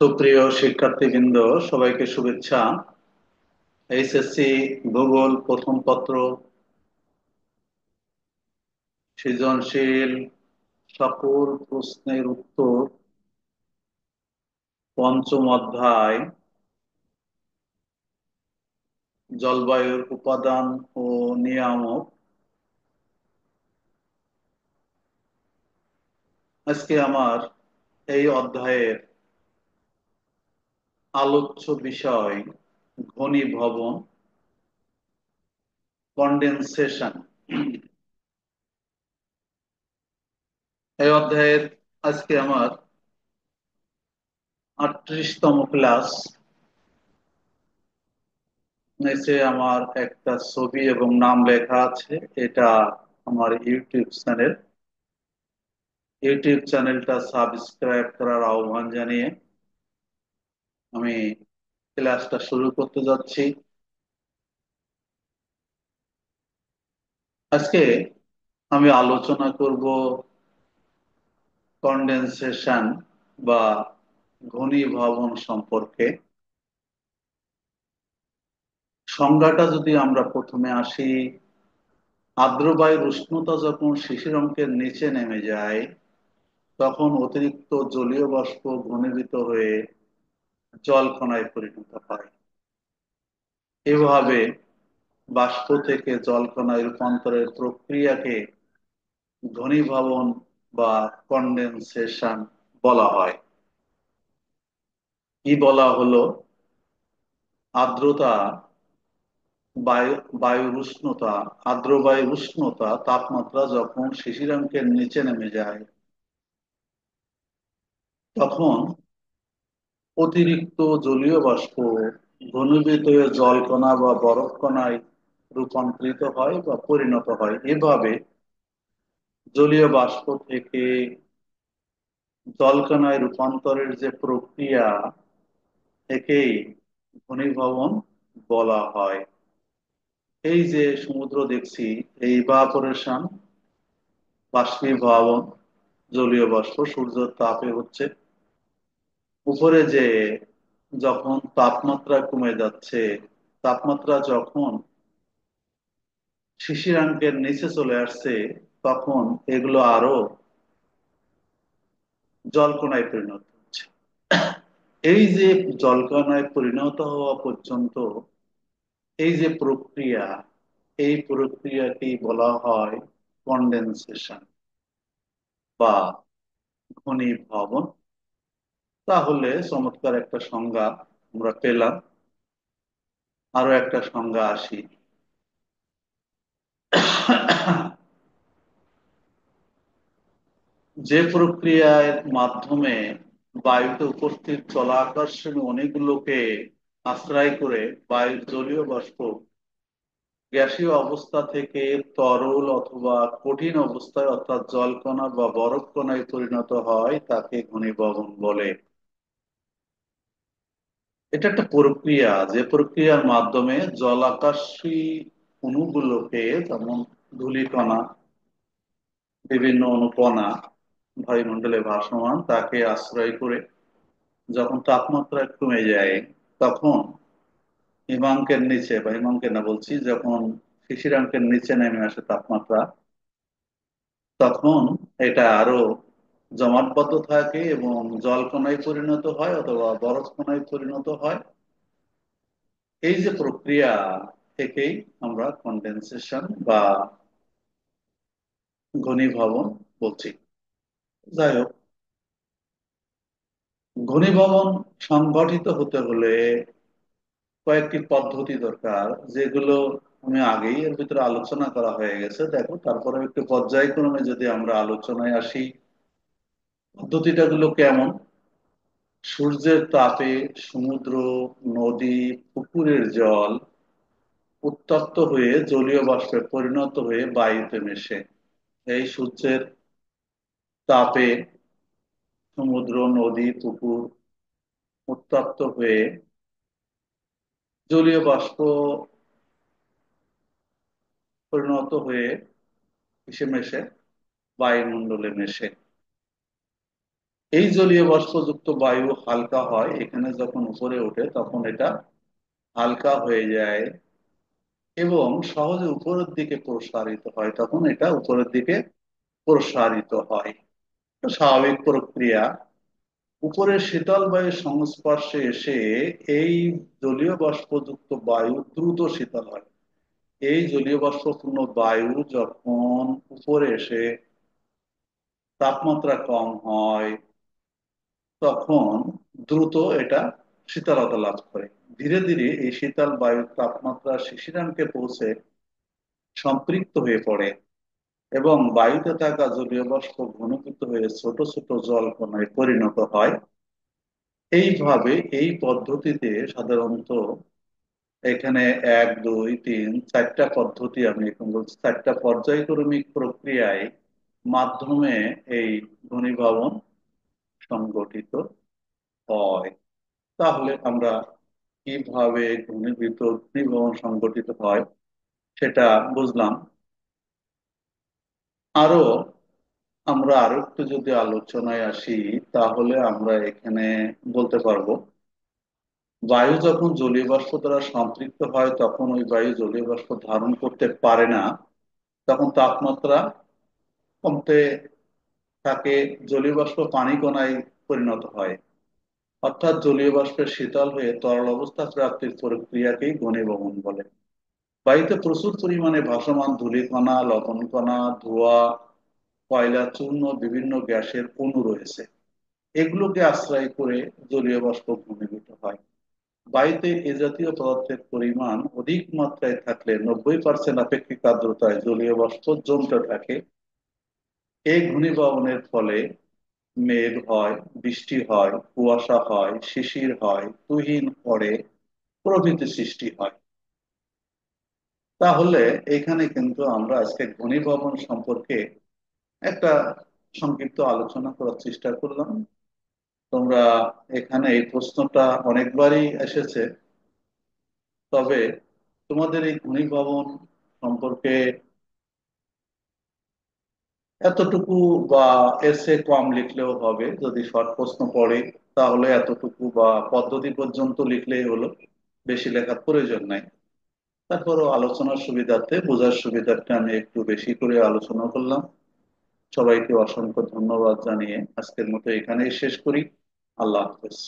সুপ্রিয় শিক্ষার্থীবৃন্দ, সবাইকে শুভেচ্ছা। এইচএসসি ভূগোল প্রথম পত্র সৃজনশীল সকল প্রশ্নের উত্তর পঞ্চম অধ্যায় জলবায়ুর উপাদান ও নিয়ামক। আজকে আমার এই অধ্যায়ের আলোচ্য বিষয় ঘনীভবন, কনডেনসেশন। এই অধ্যায়ের আজকে আমার 38তম ক্লাস। নিচে আমার একটা ছবি এবং নাম লেখা আছে। এটা আমার ইউটিউব চ্যানেলটা সাবস্ক্রাইব করার আহ্বান জানিয়ে আমি ক্লাসটা শুরু করতে যাচ্ছি। আজকে আমি আলোচনা করব কনডেনসেশন বা ঘনীভবন সম্পর্কে। সংজ্ঞাটা যদি আমরা প্রথমে আসি, আর্দ্র বায়ুর উষ্ণতা যখন শিশির অঙ্কের নিচে নেমে যায় তখন অতিরিক্ত জলীয় বাষ্প ঘনীভূত হয়ে জলকণায় পরিণত হয়। এভাবে বাষ্প থেকে জলকণায় রূপান্তরের প্রক্রিয়াকে ঘনীভবন বা কনডেনসেশন বলা হয়। কি বলা হলো? আর্দ্রতা বায়ু বায়ুর উষ্ণতা আর্দ্র বায়ুর উষ্ণতা তাপমাত্রা যখন শিশিরাঙ্কের নিচে নেমে যায় তখন অতিরিক্ত জলীয় বাষ্প ঘনীভূত হয়ে জলকণা বা বরফ কণায় রূপান্তরিত হয় বা পরিণত হয়। এভাবে জলীয় বাষ্প থেকে জলকণায় রূপান্তরের যে প্রক্রিয়া, একেই ঘনীভবন বলা হয়। এই যে সমুদ্র দেখছি, এই ইভাপোরেশন, বাষ্পীভবন, জলীয় বাষ্প সূর্যের তাপে হচ্ছে। উপরে যে যখন তাপমাত্রা কমে যাচ্ছে, তাপমাত্রা যখন শিশিরাঙ্কের নিচে চলে আসছে, তখন এগুলো আরো জলকণায় পরিণত হচ্ছে। এই যে জলকণায় পরিণত হওয়া পর্যন্ত এই যে প্রক্রিয়া, এই প্রক্রিয়াকেই বলা হয় কনডেনসেশন বা ঘনীভবন। তাহলে চমৎকার একটা সংজ্ঞা আমরা পেলাম। আরো একটা সংজ্ঞা আসি। যে প্রক্রিয়ার মাধ্যমে বায়ুতে উপস্থিত জলাকর্ষণ অণুগুলোকে আশ্রয় করে বায়ুর জলীয় বাষ্প গ্যাসীয় অবস্থা থেকে তরল অথবা কঠিন অবস্থায় অর্থাৎ জলকণা বা বরফ কণায় পরিণত হয়, তাকে ঘনীভবন বলে। এটা একটা প্রক্রিয়া, যে প্রক্রিয়ার মাধ্যমে জলাকাশী অণুগুলোকে, যেমন ধূলিকণা, বিভিন্ন অণুকণা বায়ুমণ্ডলে ভাসমান, তাকে আশ্রয় করে যখন তাপমাত্রা কমে যায় তখন হিমাঙ্কের নিচে, বা হিমাঙ্কের না বলছি, যখন শিশিরাঙ্কের নিচে নেমে আসে তাপমাত্রা, তখন এটা আরো জমাটবদ্ধ থাকে এবং জলকণায় পরিণত হয় অথবা বরফ কণায় পরিণত হয়। এই যে প্রক্রিয়া, থেকেই আমরা কনডেনসেশন বা ঘনীভবন বলছি। যাই হোক, ঘনীভবন সংগঠিত হতে হলে কয়েকটি পদ্ধতি দরকার, যেগুলো আমি আগেই এর ভিতরে আলোচনা করা হয়ে গেছে। দেখো, তারপরে একটু পর্যায়ক্রমে যদি আমরা আলোচনায় আসি, পদ্ধতিটা গুলো কেমন। সূর্যের তাপে সমুদ্র, নদী, পুকুরের জল উত্তপ্ত হয়ে জলীয় বাষ্পে পরিণত হয়ে বায়ুতে মেশে। এই সূর্যের তাপে সমুদ্র, নদী, পুকুর উত্তপ্ত হয়ে জলীয় বাষ্প পরিণত হয়ে কিসে মেশে? বায়ুমণ্ডলে মেশে। এই জলীয় বাষ্পযুক্ত বায়ু হালকা হয়, এখানে যখন উপরে ওঠে তখন এটা হালকা হয়ে যায় এবং সহজে উপরের দিকে প্রসারিত হয়, তখন এটা উপরের দিকে প্রসারিত হয়। তো স্বাভাবিক প্রক্রিয়া। উপরের শীতল বায়ুর সংস্পর্শে এসে এই জলীয় বাষ্পযুক্ত বায়ু দ্রুত শীতল হয়। এই জলীয় বাষ্পপূর্ণ বায়ু যখন উপরে এসে তাপমাত্রা কম হয়, তখন দ্রুত এটা শীতলতা লাভ করে। ধীরে ধীরে এই শীতল বায়ুর তাপমাত্রা শিশিরাঙ্কে পৌঁছে সম্পৃক্ত হয়ে পড়ে এবং বায়ুতে থাকা জলীয় বাষ্প ঘনীভূত হয়ে ছোট ছোট জলকণায় পরিণত হয়। এইভাবে এই পদ্ধতিতে সাধারণত এখানে এক দুই তিন চারটা পদ্ধতি, আমি এখন বলছি চারটা পর্যায়ক্রমিক প্রক্রিয়ায় মাধ্যমে এই ঘনীভবন সংগঠিত হয়। তাহলে আমরা কিভাবে ঘনীভবন সংগঠিত হয় সেটা বুঝলাম। আরো আরো একটু যদি আলোচনায় আসি, তাহলে আমরা এখানে বলতে পারবো বায়ু যখন জলীয় বাষ্প দ্বারা সম্পৃক্ত হয় তখন ওই বায়ু জলীয় বাষ্প ধারণ করতে পারে না, তখন তাপমাত্রা কমতে থাকে, জলীয় বাষ্প পানি কণায় পরিণত হয়। অর্থাৎ জলীয় বাষ্পের শীতল হয়ে তরল অবস্থা প্রাপ্তির প্রক্রিয়াকেই ঘনীভবন বলে। বায়ুতে প্রচুর পরিমাণে ভাসমান ধূলিকণা, লবণকণা, ধোঁয়া, কয়লা, চূর্ণ, বিভিন্ন গ্যাসের অণু রয়েছে। এগুলোকে আশ্রয় করে জলীয় বাষ্প ঘনীভূত হয়। বায়ুতে এ জাতীয় পদার্থের পরিমাণ অধিক মাত্রায় থাকলে 90% আপেক্ষিক আর্দ্রতায় জলীয় বাষ্প জমতে থাকে। এই ঘনীভবনের ফলে মেঘ হয়, বৃষ্টি হয়, কুয়াশা হয়, শিশির হয়, তুহিন পড়ে প্রভৃতি সৃষ্টি হয়। তাহলে এখানে কিন্তু আমরা আজকে ঘনীভবন সম্পর্কে একটা সংক্ষিপ্ত আলোচনা করার চেষ্টা করলাম। তোমরা এখানে এই প্রশ্নটা অনেকবারই এসেছে, তবে তোমাদের এই ঘনীভবন সম্পর্কে এতটুকু বা এর চেয়ে কম লিখলেও হবে, যদি শর্ট প্রশ্ন পড়ে তাহলে এতটুকু বা পদ্ধতি পর্যন্ত লিখলেই হলো, বেশি লেখার প্রয়োজন নাই। তারপরও আলোচনার সুবিধার্থে, বোঝার সুবিধার্থে আমি একটু বেশি করে আলোচনা করলাম। সবাইকে অসংখ্য ধন্যবাদ জানিয়ে আজকের মতো এখানেই শেষ করি। আল্লাহ হাফেজ।